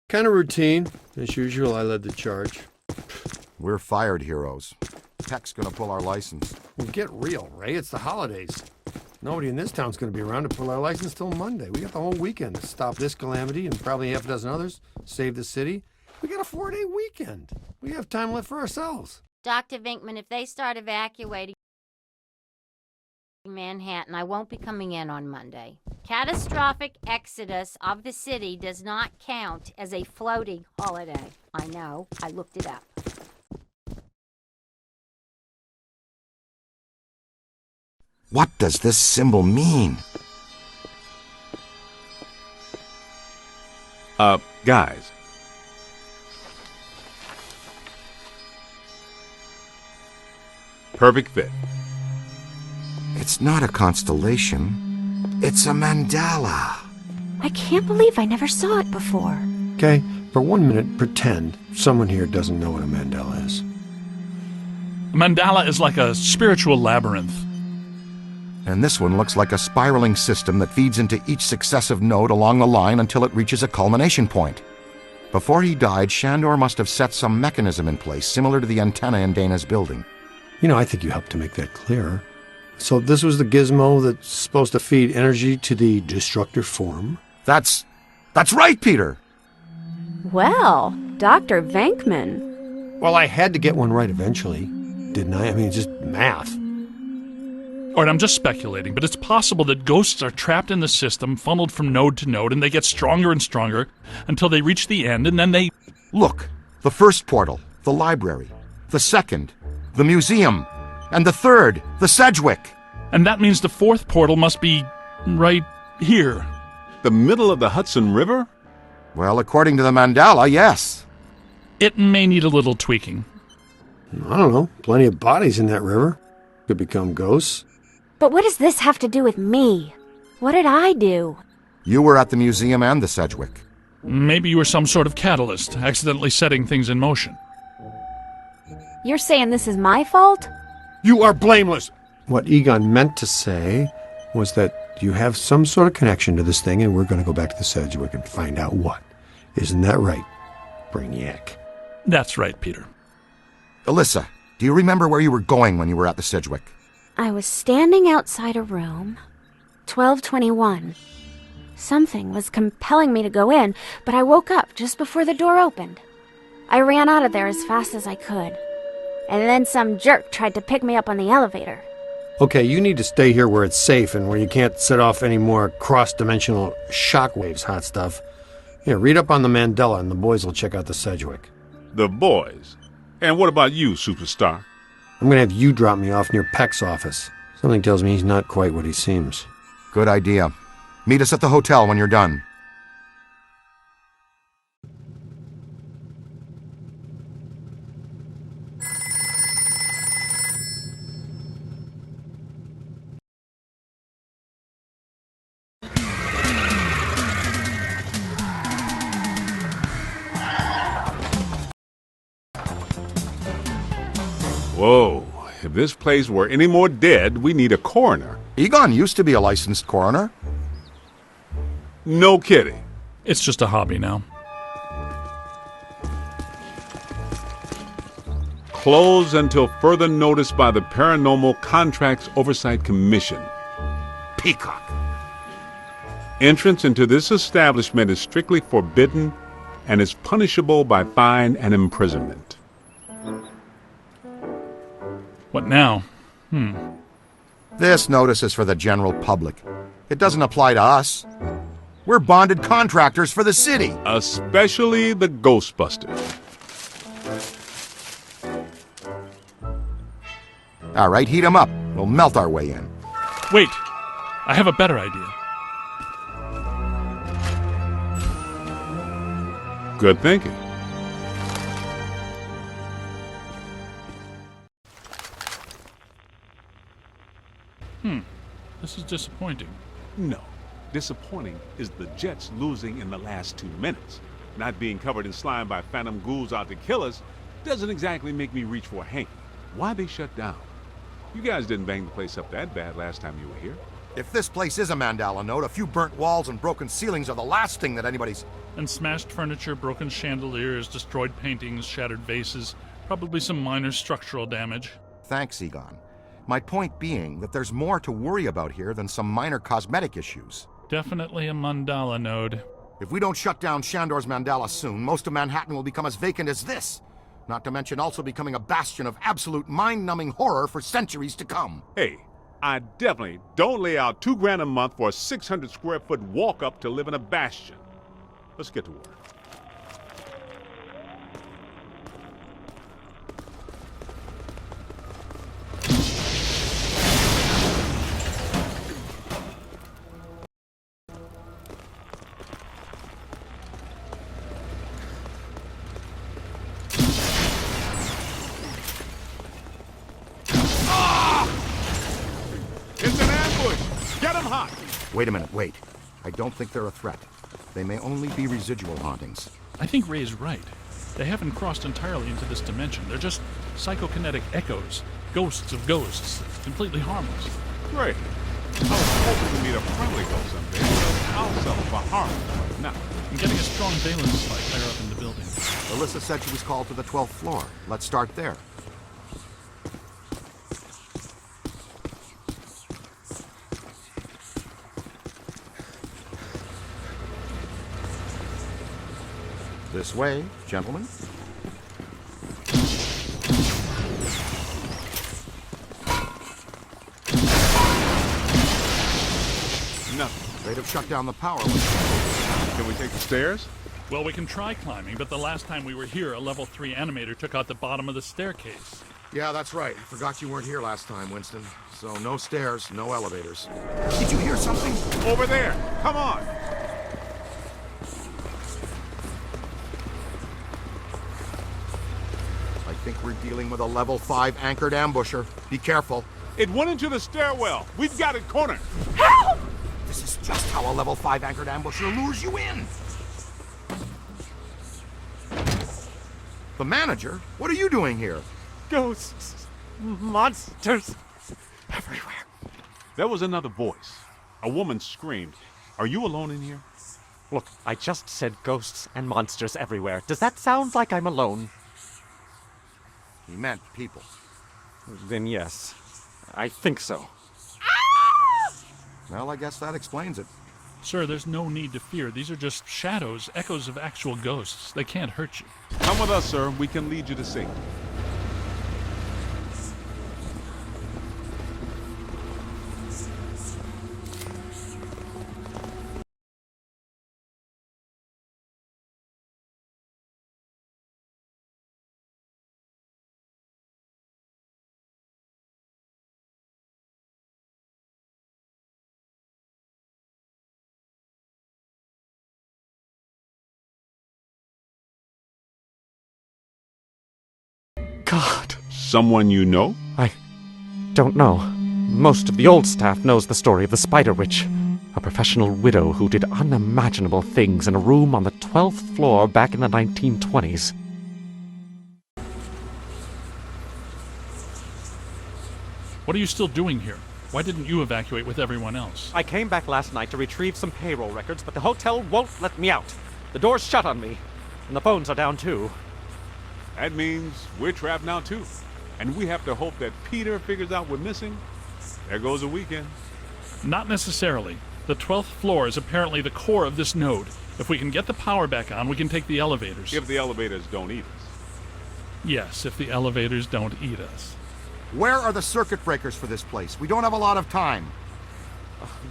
Kind of routine. As usual, I led the charge. We're fired heroes. Tech's gonna pull our license. Well, get real, Ray. It's the holidays. Nobody in this town's going to be around to pull our license till Monday. We got the whole weekend to stop this calamity and probably half a dozen others, save the city. We got a 4-day weekend. We have time left for ourselves. Dr. Vinkman, if they start evacuating Manhattan, I won't be coming in on Monday. Catastrophic exodus of the city does not count as a floating holiday. I know. I looked it up. What does this symbol mean? Guys. Perfect fit. It's not a constellation. It's a mandala. I can't believe I never saw it before. Okay, for 1 minute, pretend someone here doesn't know what a mandala is. A mandala is like a spiritual labyrinth. And this one looks like a spiraling system that feeds into each successive node along the line until it reaches a culmination point. Before he died, Shandor must have set some mechanism in place, similar to the antenna in Dana's building. You know, I think you helped to make that clearer. So this was the gizmo that's supposed to feed energy to the destructor form? That's right, Peter! Well, Dr. Venkman. Well, I had to get one right eventually, didn't I? I mean, just math. All right, I'm just speculating, but it's possible that ghosts are trapped in the system, funneled from node to node, and they get stronger and stronger until they reach the end, and then they... Look, the first portal, the library. The second, the museum. And the third, the Sedgwick. And that means the fourth portal must be right here. The middle of the Hudson River? Well, according to the mandala, yes. It may need a little tweaking. I don't know. Plenty of bodies in that river. Could become ghosts. But what does this have to do with me? What did I do? You were at the museum and the Sedgwick. Maybe you were some sort of catalyst, accidentally setting things in motion. You're saying this is my fault? You are blameless! What Egon meant to say was that you have some sort of connection to this thing, and we're going to go back to the Sedgwick and find out what. Isn't that right, Brainiac? That's right, Peter. Alyssa, do you remember where you were going when you were at the Sedgwick? I was standing outside a room, 1221. Something was compelling me to go in, but I woke up just before the door opened. I ran out of there as fast as I could. And then some jerk tried to pick me up on the elevator. Okay, you need to stay here where it's safe and where you can't set off any more cross-dimensional shockwaves, hot stuff. Here, read up on the Mandela and the boys will check out the Sedgwick. The boys? And what about you, superstar? I'm going to have you drop me off near Peck's office. Something tells me he's not quite what he seems. Good idea. Meet us at the hotel when you're done. Whoa, if this place were any more dead, we need a coroner. Egon used to be a licensed coroner. No kidding. It's just a hobby now. Closed until further notice by the Paranormal Contracts Oversight Commission. Peacock. Entrance into this establishment is strictly forbidden and is punishable by fine and imprisonment. What now? This notice is for the general public. It doesn't apply to us. We're bonded contractors for the city. Especially the Ghostbusters. All right, heat 'em up. We'll melt our way in. Wait, I have a better idea. Good thinking. This is disappointing. No. Disappointing is the Jets losing in the last 2 minutes. Not being covered in slime by phantom ghouls out to kill us doesn't exactly make me reach for a hanky. Why they shut down? You guys didn't bang the place up that bad last time you were here. If this place is a Mandala node, a few burnt walls and broken ceilings are the last thing that anybody's... And smashed furniture, broken chandeliers, destroyed paintings, shattered vases, probably some minor structural damage. Thanks, Egon. My point being that there's more to worry about here than some minor cosmetic issues. Definitely a mandala node. If we don't shut down Shandor's Mandala soon, most of Manhattan will become as vacant as this. Not to mention also becoming a bastion of absolute mind-numbing horror for centuries to come. Hey, I definitely don't lay out $2,000 a month for a 600 square foot walk-up to live in a bastion. Let's get to work. It's an ambush! Get 'em hot! Wait a minute, wait. I don't think they're a threat. They may only be residual hauntings. I think Ray is right. They haven't crossed entirely into this dimension. They're just psychokinetic echoes, ghosts of ghosts, completely harmless. Great. I was hoping to meet a friendly ghost someday, but I'll settle for harmless right now. I'm getting a strong valence spike higher up in the building. Alyssa said she was called to the 12th floor. Let's start there. This way, gentlemen. Nothing. They'd have shut down the power. Can we take the stairs? Well, we can try climbing, but the last time we were here, a level 3 animator took out the bottom of the staircase. Yeah, that's right. Forgot you weren't here last time, Winston. So no stairs, no elevators. Did you hear something? Over there! Come on! I think we're dealing with a level 5 anchored ambusher. Be careful. It went into the stairwell. We've got it cornered. This is just how a level 5 anchored ambusher lures you in. The manager? What are you doing here? Ghosts, monsters, everywhere. There was another voice. A woman screamed. Are you alone in here? Look, I just said ghosts and monsters everywhere. Does that sound like I'm alone? He meant people. Then yes, I think so. Well, I guess that explains it. Sir, there's no need to fear. These are just shadows, echoes of actual ghosts. They can't hurt you. Come with us, sir. We can lead you to safety. God, Someone you know? I don't know. Most of the old staff knows the story of the Spider Witch, a professional widow who did unimaginable things in a room on the 12th floor back in the 1920s. What are you still doing here? Why didn't you evacuate with everyone else? I came back last night to retrieve some payroll records, but the hotel won't let me out. The door's shut on me, and the phones are down too. That means we're trapped now, too. And we have to hope that Peter figures out we're missing. There goes a weekend. Not necessarily. The 12th floor is apparently the core of this node. If we can get the power back on, we can take the elevators. If the elevators don't eat us. Yes, if the elevators don't eat us. Where are the circuit breakers for this place? We don't have a lot of time.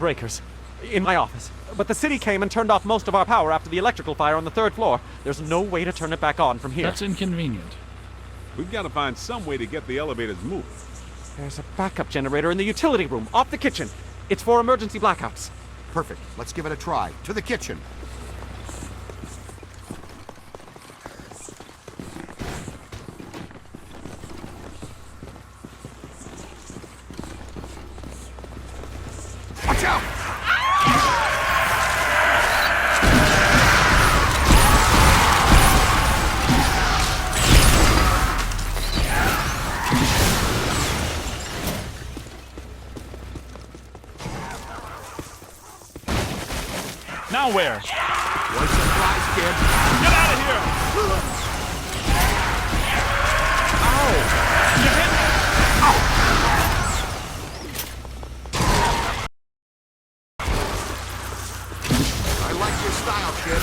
Breakers. In my office. But the city came and turned off most of our power after the electrical fire on the 3rd floor. There's no way to turn it back on from here. That's inconvenient. We've got to find some way to get the elevators moving. There's a backup generator in the utility room, off the kitchen. It's for emergency blackouts. Perfect. Let's give it a try. To the kitchen. Watch out! everywhere. One surprise, kid. Get out of here! Ow! You hit me! I like your style, kid.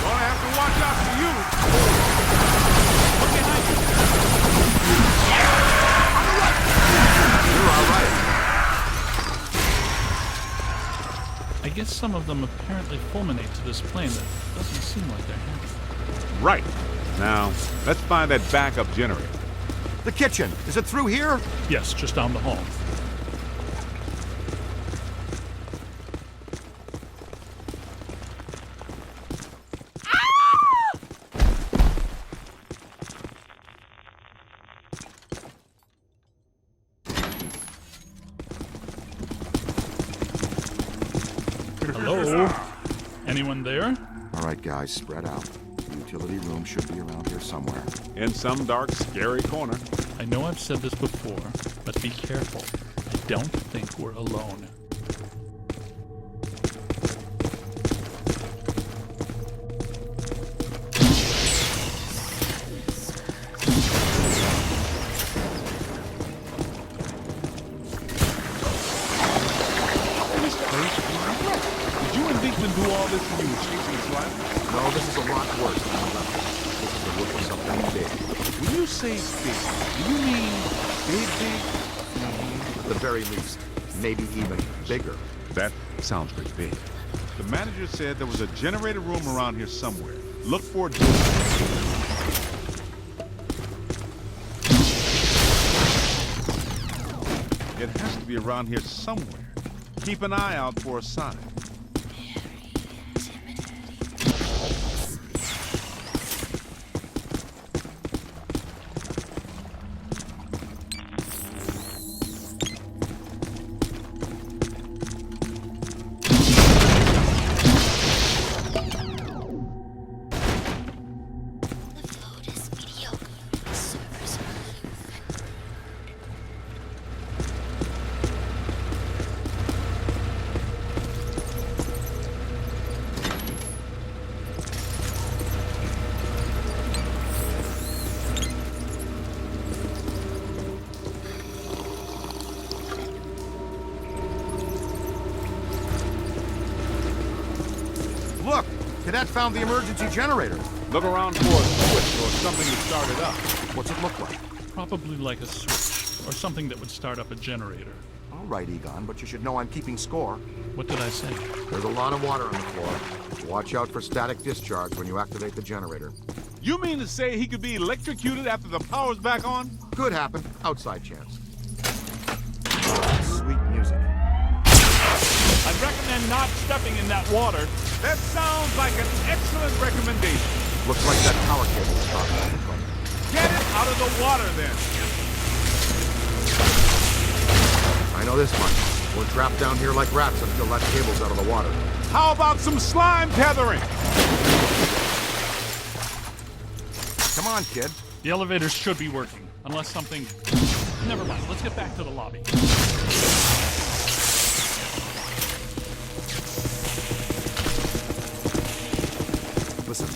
Gonna have to watch out for you. Look behind you. You're all right. I guess some of them apparently fulminate to this plane that doesn't seem like they're happy. Right. Now, let's find that backup generator. The kitchen. Is it through here? Yes, just down the hall. Hello? Anyone there? All right, guys, spread out. The utility room should be around here somewhere. In some dark, scary corner. I know I've said this before, but be careful. I don't think we're alone. Did you and Beekman do all this when you were chasing Slime? No, this is a lot worse than the left. This is the look of something big. When you say big, do you mean big? At the very least, maybe even bigger. That sounds pretty big. The manager said there was a generator room around here somewhere. Look for it. It has to be around here somewhere. Keep an eye out for a sign. Look! Cadet found the emergency generator. Look around for a switch or something to start it up. What's it look like? Probably like a switch, or something that would start up a generator. All right, Egon, but you should know I'm keeping score. What did I say? There's a lot of water on the floor. Watch out for static discharge when you activate the generator. You mean to say he could be electrocuted after the power's back on? Could happen. Outside chance. Sweet music. I'd recommend not stepping in that water. That sounds like an excellent recommendation. Looks like that power cable is dropping off the front. Get it out of the water then. I know this much. We're trapped down here like rats until that cable's out of the water. How about some slime tethering? Come on, kid. The elevators should be working, unless something... Never mind, let's get back to the lobby. Listen,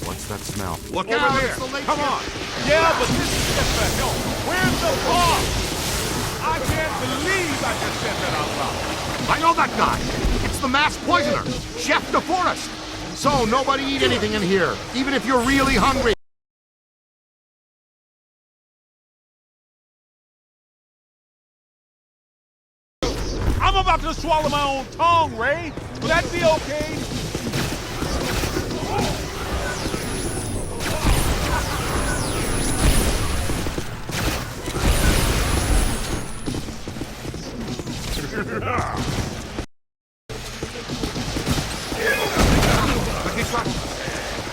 what's that smell? Look over here. Come on. Yeah, but this is just the help. Where's the boss? I can't believe I just said that out loud. I know that guy! It's the masked poisoner, Chef DeForest! So, nobody eat anything in here, even if you're really hungry. I'm about to swallow my own tongue, Ray. Will that be okay?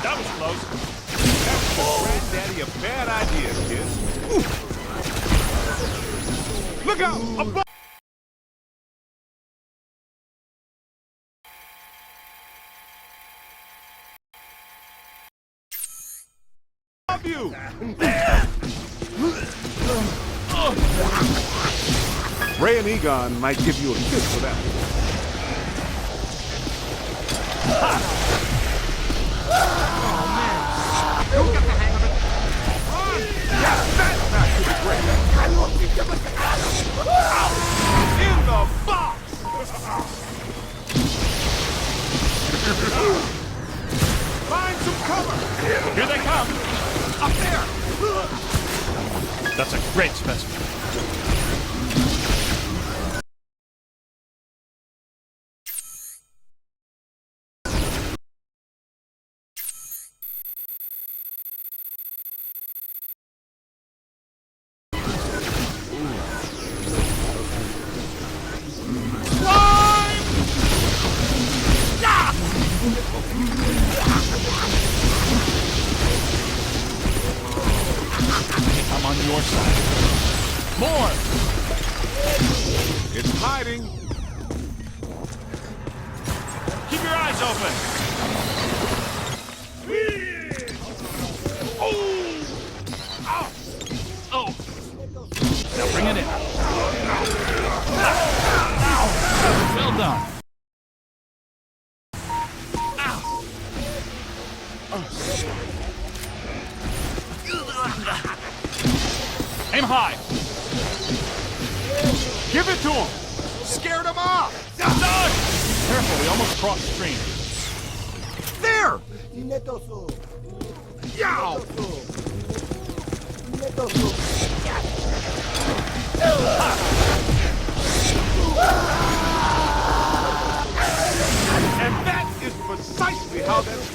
That was close. That's granddaddy a bad idea, kids. Look out! above you! Ray and Egon might give you a kiss for that. In the box! Find some cover! Here they come! Up there! That's a great specimen. I'm on your side. More! It's hiding. Keep your eyes open! Oh! Now bring it in. Well done. Aim high. Give it to him! Scared him off! Dodge! Careful, we almost crossed stream. There! Yow! And that is precisely how that's...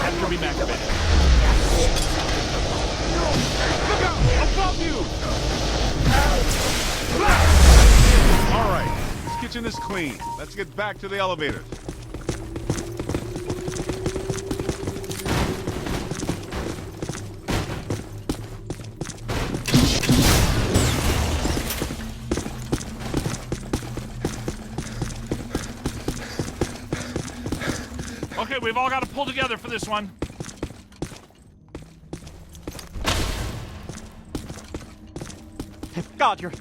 Have to be back a bit. Look out! Above you! All right, this kitchen is clean. Let's get back to the elevators. Okay, we've all got to pull together for this one. God, you're...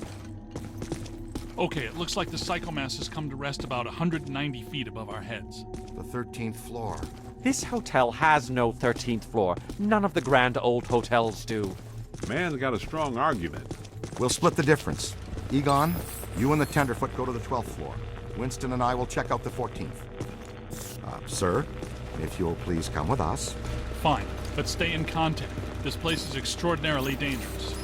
Okay, it looks like the psychomass has come to rest about 190 feet above our heads. The 13th floor. This hotel has no 13th floor. None of the grand old hotels do. Man's got a strong argument. We'll split the difference. Egon, you and the Tenderfoot go to the 12th floor. Winston and I will check out the 14th. Sir, if you'll please come with us. Fine, but stay in contact. This place is extraordinarily dangerous.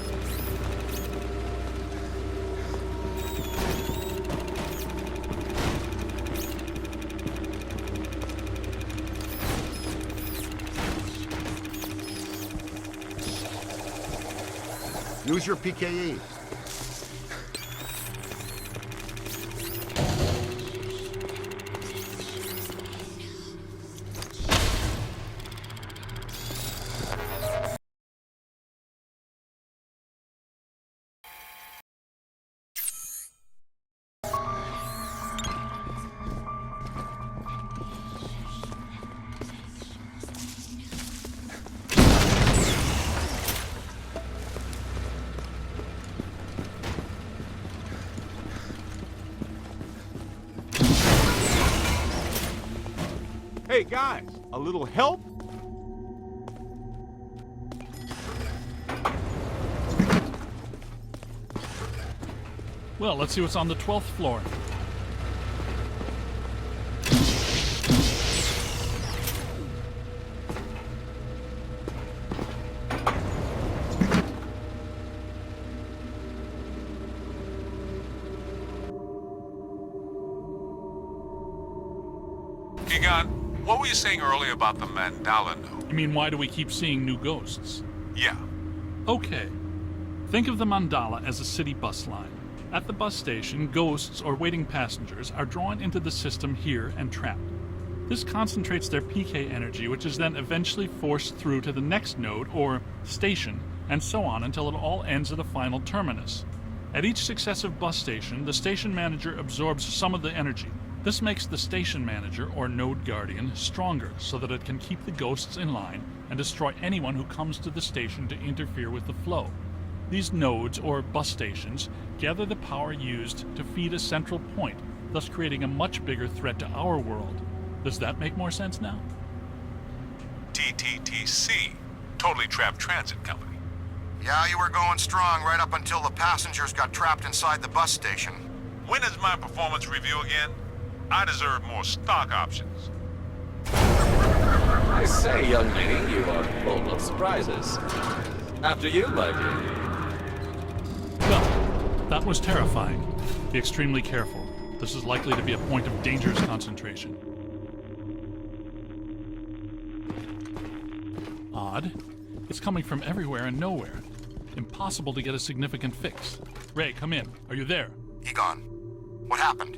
Use your PKE. Hey, guys, a little help? Well, let's see what's on the 12th floor. Egon, what were you saying earlier about the mandala node? You mean, why do we keep seeing new ghosts? Yeah. Okay. Think of the mandala as a city bus line. At the bus station, ghosts or waiting passengers are drawn into the system here and trapped. This concentrates their PK energy, which is then eventually forced through to the next node or station, and so on until it all ends at a final terminus. At each successive bus station, the station manager absorbs some of the energy. This makes the station manager, or node guardian, stronger so that it can keep the ghosts in line and destroy anyone who comes to the station to interfere with the flow. These nodes, or bus stations, gather the power used to feed a central point, thus creating a much bigger threat to our world. Does that make more sense now? TTTC, Totally Trapped Transit Company. Yeah, you were going strong right up until the passengers got trapped inside the bus station. When is my performance review again? I deserve more stock options. I say, young lady, you are full of surprises. After you, my dear. Well, that was terrifying. Be extremely careful. This is likely to be a point of dangerous concentration. Odd. It's coming from everywhere and nowhere. Impossible to get a significant fix. Ray, come in. Are you there? Egon, what happened?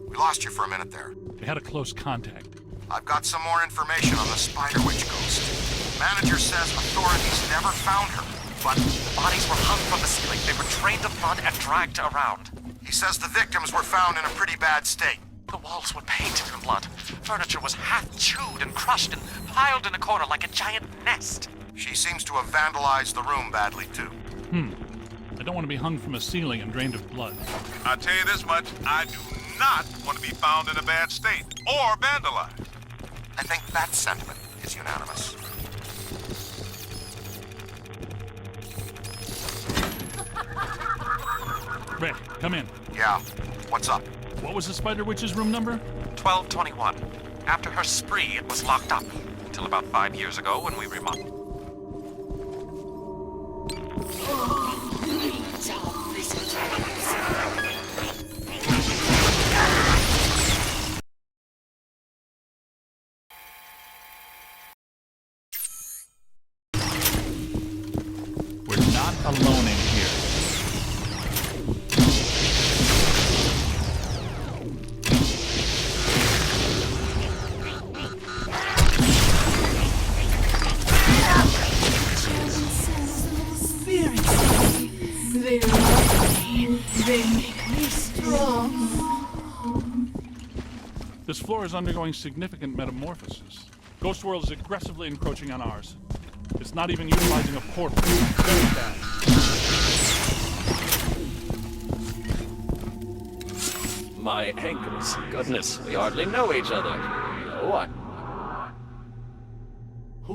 We lost you for a minute there. We had a close contact. I've got some more information on the Spider Witch ghost. Manager says authorities never found her, but The bodies were hung from the ceiling. They were drained of blood and dragged around. he says the victims were found in a pretty bad state. The walls were painted in blood. Furniture was half chewed and crushed and piled in a corner like a giant nest. She seems to have vandalized the room badly, too. I don't want to be hung from a ceiling and drained of blood. I'll tell you this much, I do not want to be found in a bad state or vandalized. I think that sentiment is unanimous. Ray, come in. Yeah, what's up? What was the Spider Witch's room number? 1221. After her spree, it was locked up. Until about 5 years ago when we remodeled. We're not alone in here. They love me. They make me strong. This floor is undergoing significant metamorphosis. Ghost World is aggressively encroaching on ours. It's not even utilizing a portal. Very bad. My ankles. Goodness, we hardly know each other. What? Who?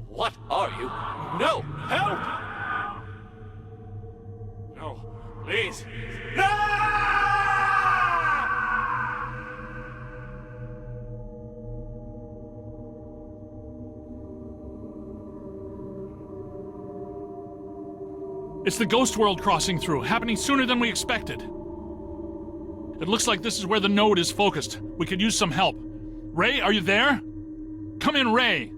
What are you? No! Help! No, please. It's the Ghost World crossing through, happening sooner than we expected. It looks like this is where the node is focused. We could use some help. Ray, are you there? Come in, Ray!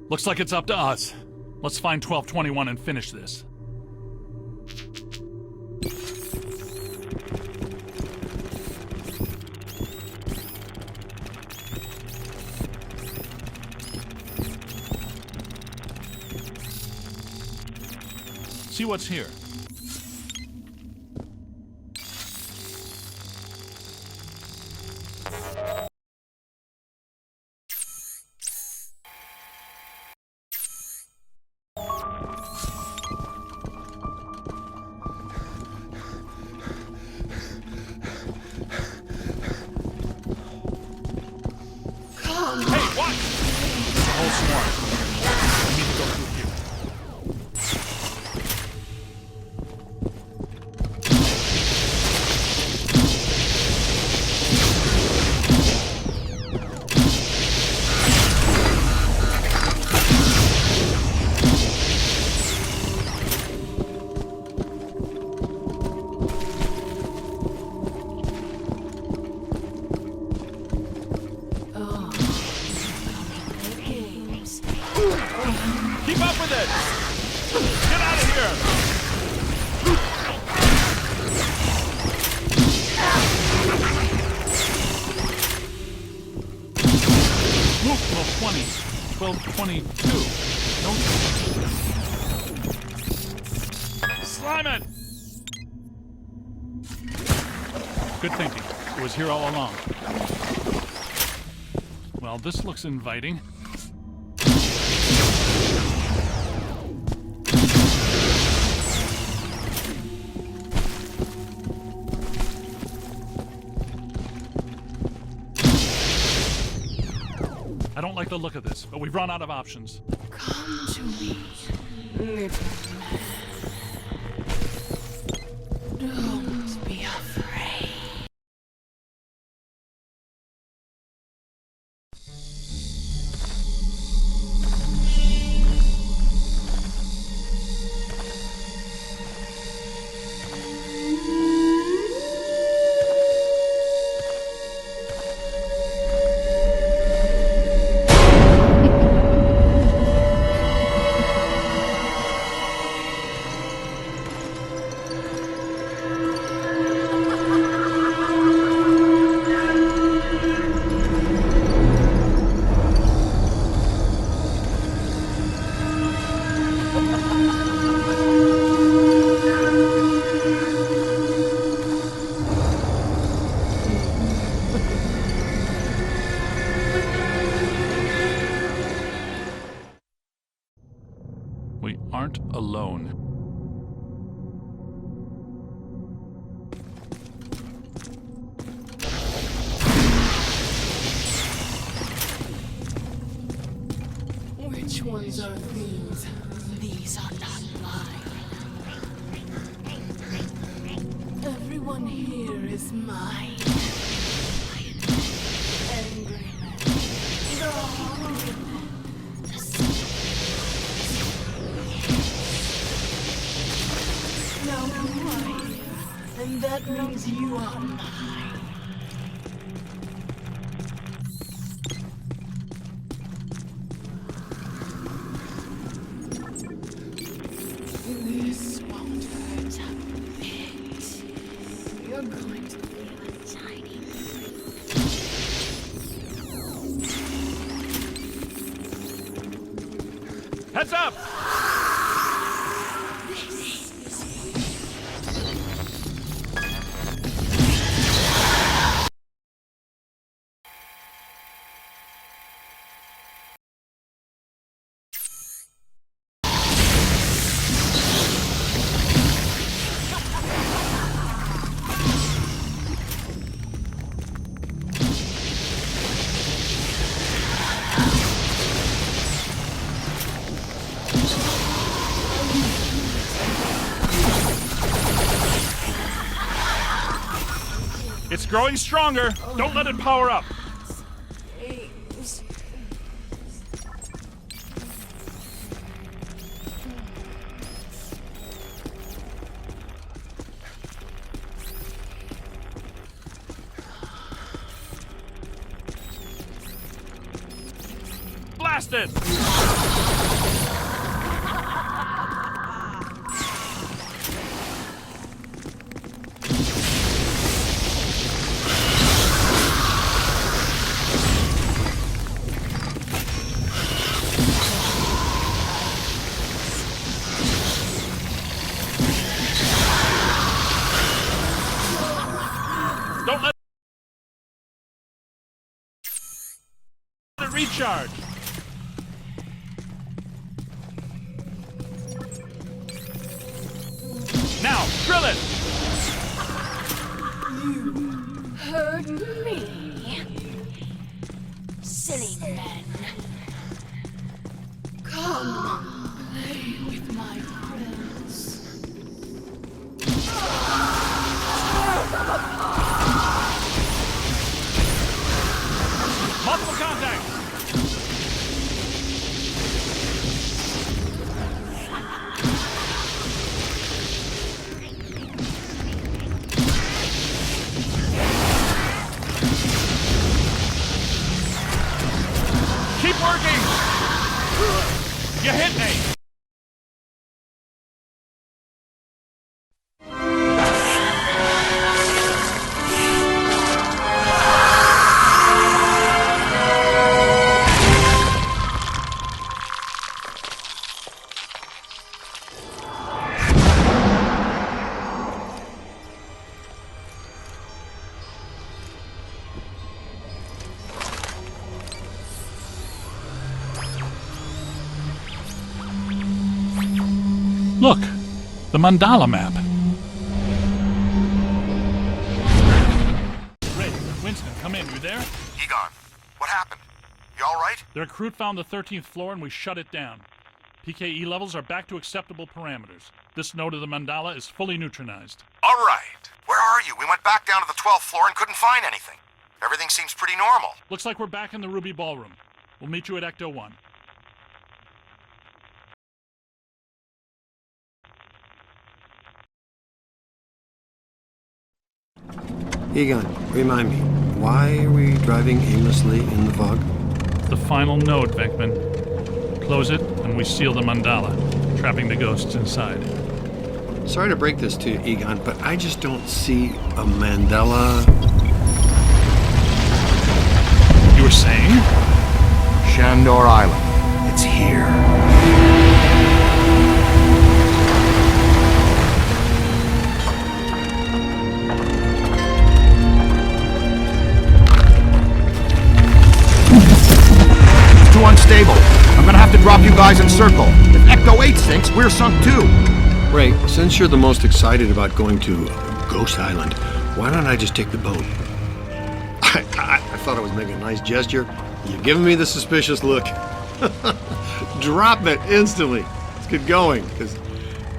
Looks like it's up to us. Let's find 1221 and finish this. See what's here. Hey, what? It's a whole swarm. We need to go through here. Keep up with it! Get out of here! Move 1220, 1222. No. Slam it! Good thinking. It was here all along. Well, this looks inviting. I don't like the look of this, but we've run out of options. Come to me, little man. Don't be afraid. We aren't alone. Which ones are these? These are not mine. Everyone here is mine. Angry man, the hungry man, the now you are here, and that means you are mine. This won't hurt a bit. You're going to feel a tiny Heads up! It's growing stronger. Don't let it power up. things. Blast it! Don't let it recharge. Now, drill it! You heard me, silly men. Come, play with my friends. Multiple contact! Keep working! You hit me! Look, the mandala map. Ray, Winston, come in. You there? Egon, what happened? You all right? The recruit found the 13th floor and we shut it down. PKE levels are back to acceptable parameters. This node of the mandala is fully neutronized. All right. Where are you? We went back down to the 12th floor and couldn't find anything. Everything seems pretty normal. Looks like we're back in the Ruby Ballroom. We'll meet you at Ecto 1. Egon, remind me, why are we driving aimlessly in the fog? The final node, Venkman. Close it, and we seal the mandala, trapping the ghosts inside. Sorry to break this to you, Egon, but I just don't see a mandala. You were saying? Shandor Island. It's here. It's too unstable. I'm gonna have to drop you guys in circle. If Ecto 8 sinks, we're sunk too. Ray, since you're the most excited about going to Ghost Island, why don't I just take the boat? I thought I was making a nice gesture. You're giving me the suspicious look. Drop it instantly. Let's get going, because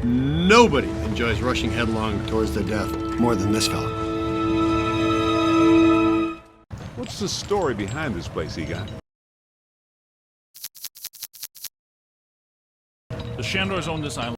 nobody enjoys rushing headlong towards their death more than this fella. What's the story behind this place, Egon? The Shandors own this island.